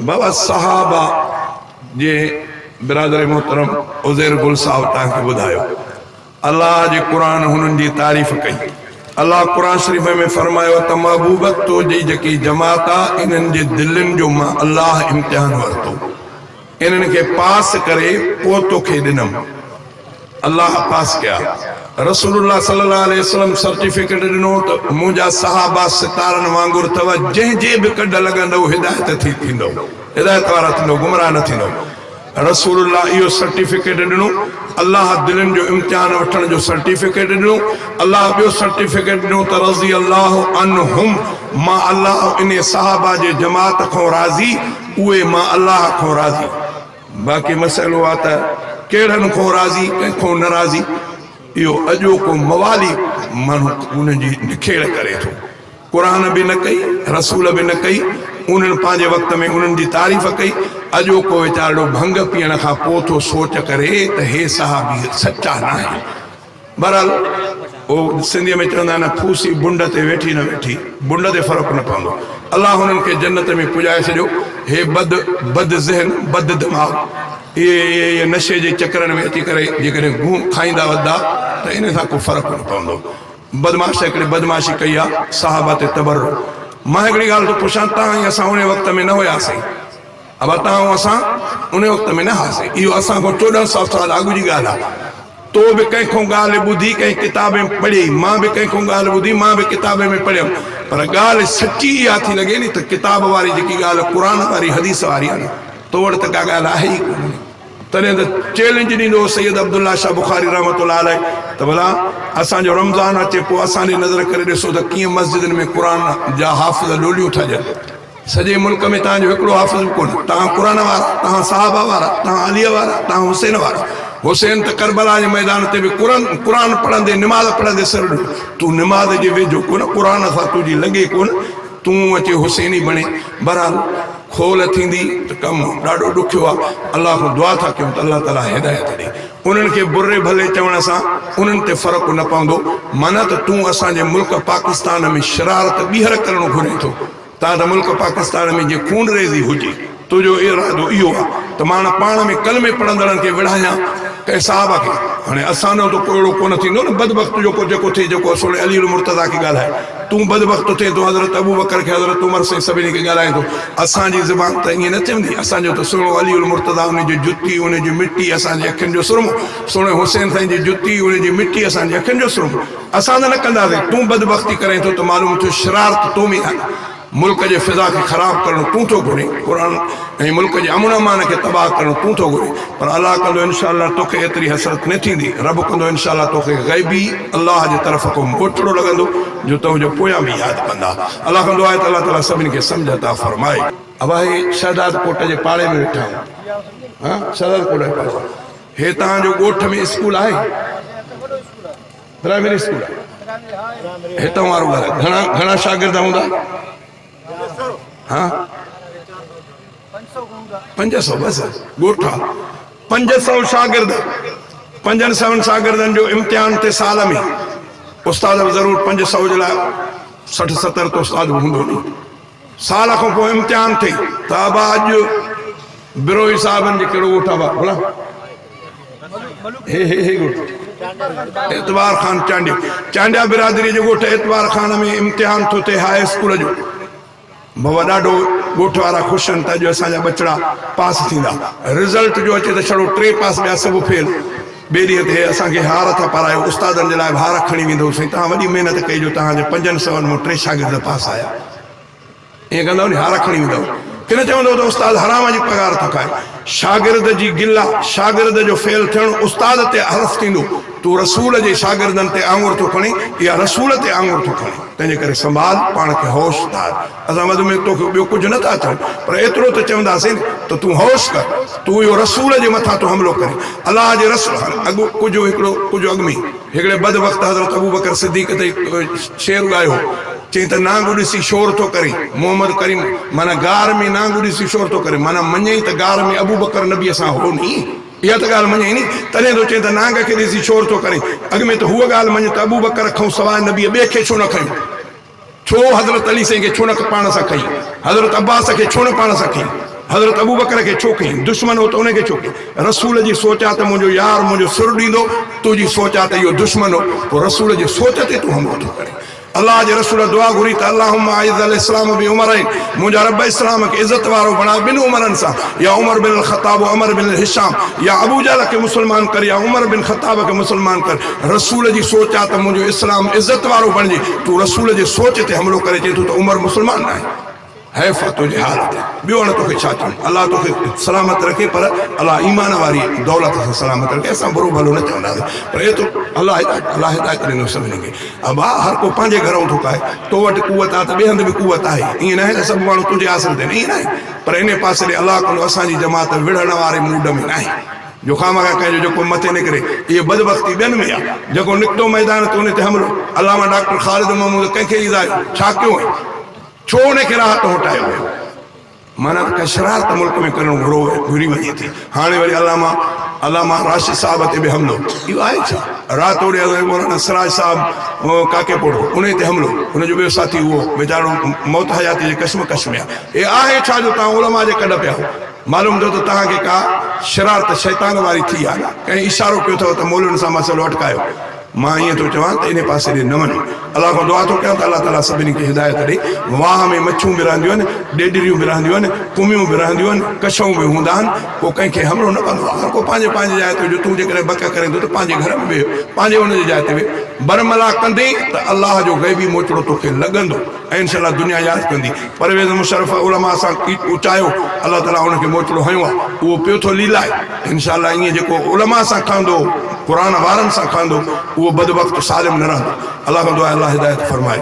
बाबा सहाबा जे बिरादर मोहतरम उज़ैर गुल साहब तव्हांखे ॿुधायो अल्लाह जे क़ुरान हुननि जी तारीफ़ कई। अल्लाह क़ुरान शरीफ़ में फरमायो त महबूबत तो जी जेकी जमात आहे इन्हनि जे दिलनि जो मां अल्लाह इम्तिहान वरितो, इन्हनि खे पास करे पोइ तोखे ॾिनमि। अल्लाह पास कया। रसूलुल्लाह सल्लल्लाहु अलैहि वसल्लम सर्टिफिकेट ॾिनो त मुंहिंजा सहाबा सितारनि वांगुरु अथव, जंहिंजे बि कॾ लॻंदव हिदायत थींदो, हिदायत वारा थींदो, गुमराह न थींदो। रसूलुल्लाह इहो सर्टिफिकेट ॾिनो। अल्लाह दिलनि जो इम्तिहान वठण जो सर्टिफिकेट ॾिनो। अल्लाह ॿियो सर्टिफिकेट ॾिनो त रज़ी अल्लाह अनहुम, मां अल्लाह इन सहाबा जे जमात खां राज़ी, उहे मां अल्लाह खां राज़ी। बाक़ी मसइलो आहे त कहिड़नि खां राज़ी, कंहिंखां नाराज़ी, इहो अॼोको मवाली माण्हू उनजी निखेड़ करे थो। क़ुरान बि न कई, रसूल बि न कई, उन्हनि पंहिंजे वक़्त में उन्हनि जी तारीफ़ कई। अॼोको वीचारो भंग पीअण खां पोइ थो सोच करे त हे साहबी सचा न आहे। बहरहाल उहो सिंधीअ में चवंदा आहिनि फूसी बुंड ते वेठी न वेठी, बुंड ते फ़र्क़ु न पवंदो। अल्लाह हुननि खे जन्नत में पुॼाए छॾियो। हे बद ज़हन, बद दिमाग़, इहे नशे जे चकरनि में अची करे जेकॾहिं घूम खाईंदा वधा त इन सां को फ़र्क़ु न पवंदो। बदमाश हिकिड़े बदमाशी कई आहे साहबा ते तबर। मां हिकिड़ी ॻाल्हि थो पुछां, तव्हां असां उन वक़्त में न हुयासीं, अब तव्हां असां उन वक़्त में न हुआसीं, इहो असां खां 1400 साल अॻु जी ॻाल्हि आहे। तो बि कंहिंखां ॻाल्हि ॿुधी, कंहिं किताब में पढ़ी, मां बि कंहिंखां ॻाल्हि ॿुधी, मां बि किताब में पढ़ियमि, पर ॻाल्हि सची इहा थी लॻे नी त किताब वारी जेकी ॻाल्हि क़ुरान वारी हदीस वारी आहे न, तो वटि त का ॻाल्हि आहे ई कोन्हे। तॾहिं त चैलेंज ॾींदो सैयद अब्दुल्ला शाह बुखारी रहमतुल्लाह अलैह त भला असांजो रमज़ान अचे पोइ असांजी नज़र करे ॾिसो त कीअं मस्जिदनि में क़ुरान जा हाफ़िज़ ॾोलियूं था ॼनि। सॼे मुल्क में तव्हांजो हिकिड़ो हाफ़िज़ बि कोन्हे। तव्हां क़ुरान वारा, तव्हां साहबा वारा, तव्हां अलीअ वारा, तव्हां हुसैन वारा। हुसैन त करबला जे मैदान ते बि क़ुरान पढ़ंदे, निमाज़ पढ़ंदे सर ॾिनो। तूं निमाज़ जे वेझो कोन, क़ुरान सां तुंहिंजी लॻे कोन, तूं अचे हुसैनी बणे। बहरहाल खोल थींदी त कमु ॾाढो ॾुखियो आहे। अलाह खां दुआ था कयूं त अलाह ताला हिदायत ॾे। उन्हनि खे बुरे भले चवण सां उन्हनि ते फ़र्क़ु न पवंदो। माना त तूं असांजे मुल्क पाकिस्तान में शरारत ॿीहर करणु घुरे थो। तव्हां त मुल्क पाकिस्तान में जीअं खून रेज़ी हुजे, तुंहिंजो इरादो इहो आहे त मां पाण में कलमे पढ़ंदड़नि खे विढ़ायां कंहिं साहब खे। हाणे असांजो त अहिड़ो कोन थींदो न, बदबख़्त जेको थिए, जेको असुल अली मुर्तज़ा खे ॻाल्हाए, तूं बदबख़्त थिए थो हज़रत अबू बकर खे, हज़रत उमर से सभिनी खे ॻाल्हाए थो। असांजी ज़बान त ईअं न चवंदी। असांजो त सुहिणो अली मुर्तज़ा, उनजी जुती, उनजी मिटी असांजे अखियुनि जो सुरमो, सुहिणे हुसैन साईं जी जुती, उनजी मिटी असांजे अखियुनि जो सुरमो। असां त न कंदासीं। तूं बदबख़्ती करे थो त मालूम थियो शरारत तो में आहे। मुल्क जे फिज़ा खे ख़राब करणु तूं थो घुरे, क़ुरान ऐं मुल्क जे अमन अमान खे तबाह करणु तूं थो घुरे। पर अलाह कंदो इंशाअल्लाह तोखे एतिरी हसरत न थींदी। रब कंदो इंशाअल्लाह तोखे ग़ैबी अलाह जे तरफ़ खां मोटड़ो लॻंदो जो तुंहिंजो पोयां बि यादि कंदा। अलाह कंदो आहे त अलाह ताला सभिनी खे सम्झ अता फरमाए। अब हे शहदाद कोट जे पाड़े में वेठा आहियूं। हा, शहदाद कोट जे पाड़े। हे तव्हांजो ॻोठ में स्कूल आहे? प्राइमरी स्कूल आहे? हितां वारो घणा शागिर्द हूंदा? हाँ 500 बस ॻोठा 500 शागिर्द। 500 शागिर्दनि जो इम्तिहान ते साल में उस्ताद ज़रूरु 500 जे लाइ 60-70 तो उस्ताद हूंदो नी। साल खां पोइ इम्तिहान थिए त अब अॼु बिरोही साहिबनि जे कहिड़ो ॻोठ आहे भला? हे ॻोठ एतवार ख़ान चांडिया बिरादरी जो ॻोठ एतवार ख़ान में इम्तिहान थो थिए हाई स्कूल जो। बाबा ॾाढो ॻोठ वारा ख़ुशि आहिनि त अॼु असांजा बचड़ा पास थींदा। रिज़ल्ट जो अचे त छड़ो 3 पास, ॿिया सभु फेल। ॿिए ॾींहं ते असांखे हार था पारायो, उस्तादनि जे लाइ हार खणी वेंदो। साईं तव्हां वॾी महिनत कई जो तव्हांजे 500 में 3 शागिर्द पास आया। ईअं कंदव नी, हार खणी वेंदव। किन चवंदो त उस्ताद हराम जी पघार थो खाए। शागिर्द जी गिला, शागिर्द जो फेल थियणु उस्ताद ते हरफ थींदो। तूं रसूल जे शागिर्दनि ते आङुर थो खणी या रसूल ते आङुर थो खणी। तंहिंजे करे संभाल पाण खे, होशदार। असां वध में तोखे ॿियो कुझु नथा चऊं, पर एतिरो त चवंदासीं त तूं होश कर। तूं इहो रसूल जे मथां तूं हमलो करे। अलाह जे रसूल अॻु कुझु अॻु में हिकिड़े बदबख़्त हज़रत अबू बकर सिद्दीक़ ते शेर ॻायो। चई त नांगु ॾिसी शोर थो करे। मोहम्मद करीम माना गार में नांगु ॾिसी शोर थो करे, माना मञई त गार में अबू बकर नबी असां हो नी। इहा त ॻाल्हि मञई नी, तॾहिं थो चए त नांग खे ॾिसी शोर थो करे। अॻु में त हूअ ॻाल्हि मञ त अबू बकर खां सवाइ नबीअ ॿिए खे छो न खयूं? छो हज़रत अली साईं खे छो न पाण सां खई? हज़रत अब्बास खे छो न पाण सां खई? हज़रत अबू बकर खे छो कयईं? दुश्मन हो त उनखे छो कयईं? रसूल जी सोचा त मुंहिंजो यार मुंहिंजो सुर ॾींदो, तुंहिंजी सोचा त इहो दुश्मन हो, पोइ रसूल जी सोच ते तूं हमलो थो करे। अल्लाह जे रसूल दुआ घुरी त अल्लाहुम्मा अइज़्ज़िल इस्लाम बि उमरैन, मुंहिंजा रब इस्लाम खे इज़त वारो बणा ॿिनि उमरनि सां, या उमर बिन ख़त्ताब उमर बिन हिशाम, या अबू जहल खे मुस्लमान कर या उमर बिन ख़त्ताब खे मुस्लमान कर। रसूल जी सोचा त मुंहिंजो इस्लाम इज़त वारो बणिजे, तूं रसूल जे सोच ते हमलो करे चए तूं त उमर मुस्लमान न आहे। है फातो जी हालत ॿियो न तोखे छा चऊं? अल्लाह तोखे सलामत रखे, पर अल्लाह ईमान वारी दौलत सां सलामत रखे। असां बुरो भलो न चवंदासीं, पर एतिरो अल्लाह हिदायत ॾींदो सभिनी खे। अब हर को पंहिंजे घरों थो खाए, तो वटि कुवत आहे त ॿिए हंधि बि कुवत आहे, ईअं न आहे त सभु माण्हू तुंहिंजे आसिर ते, ईअं न आहे। पर इन पासे ॾे अल्लाह कोन असांजी जमात विढ़ण वारे मूड में न आहे, जो खामखा कंहिंजो जेको मथे निकिरे। इहे बदबख्ती ॿियनि में आहे, जेको निकितो मैदान ते उन ते हमलो। अलामा डॉक्टर ख़ालिद महमूद कंहिंखे इज़ायो छा कयो आहे? छो उनखे राहत हटायो वियो? माना का शरारत मुल्क में करणु घुरी वञे थी। हाणे वरी अलामा राशिद साहब ते बि हमलो, इहो आहे छा? राति ओड़े मौलाना सिराज साहब काकेपुर उन ते हमलो, हुनजो ॿियो साथी उहो वीचारो मौत हयाती जे कशमकश में आहे। हे आहे छा जो तव्हां उलमा जे कॾ पिया? मालूम थियो त तव्हांखे का शरारत शैतान वारी थी आहे, कंहिं इशारो कयो अथव त मौलनि सां मसइलो अटकायो। मां ईअं थो चवां त इन पासे ॾे न वञो। अलाह खां दुआ थो कयां त अलाह ताला सभिनी खे हिदायत ॾे। वाह में मच्छूं बि रहंदियूं आहिनि, ॾेडरियूं बि रहंदियूं आहिनि, कुमियूं बि रहंदियूं आहिनि, कछऊं बि हूंदा आहिनि, को कंहिंखे हमलो न कंदो आहे। हर को पंहिंजे पंहिंजे जाइ ते हुजे। तूं जेकॾहिं बक करे थो त पंहिंजे घर में वेह, पंहिंजे हुनजी जाइ ते वेह। बरमला कंदे त अलाह जो ग़ैबी मोचड़ो तोखे लॻंदो ऐं इनशाअल्लाह दुनिया यादि कंदी। परवेज़ मुशर्रफ उलमा सां उचायो, अलाह ताला हुनखे मोचड़ो हयो आहे, उहो पियो थो लीलाए। इनशाअल्लाह ईअं जेको उलमा सां खंदो, क़ुरान वारनि सां खंदो, उहो बदबख्त सालिम न रहंदो। अल्लाह खां दुआ अल्लाह हिदायत फरमाए।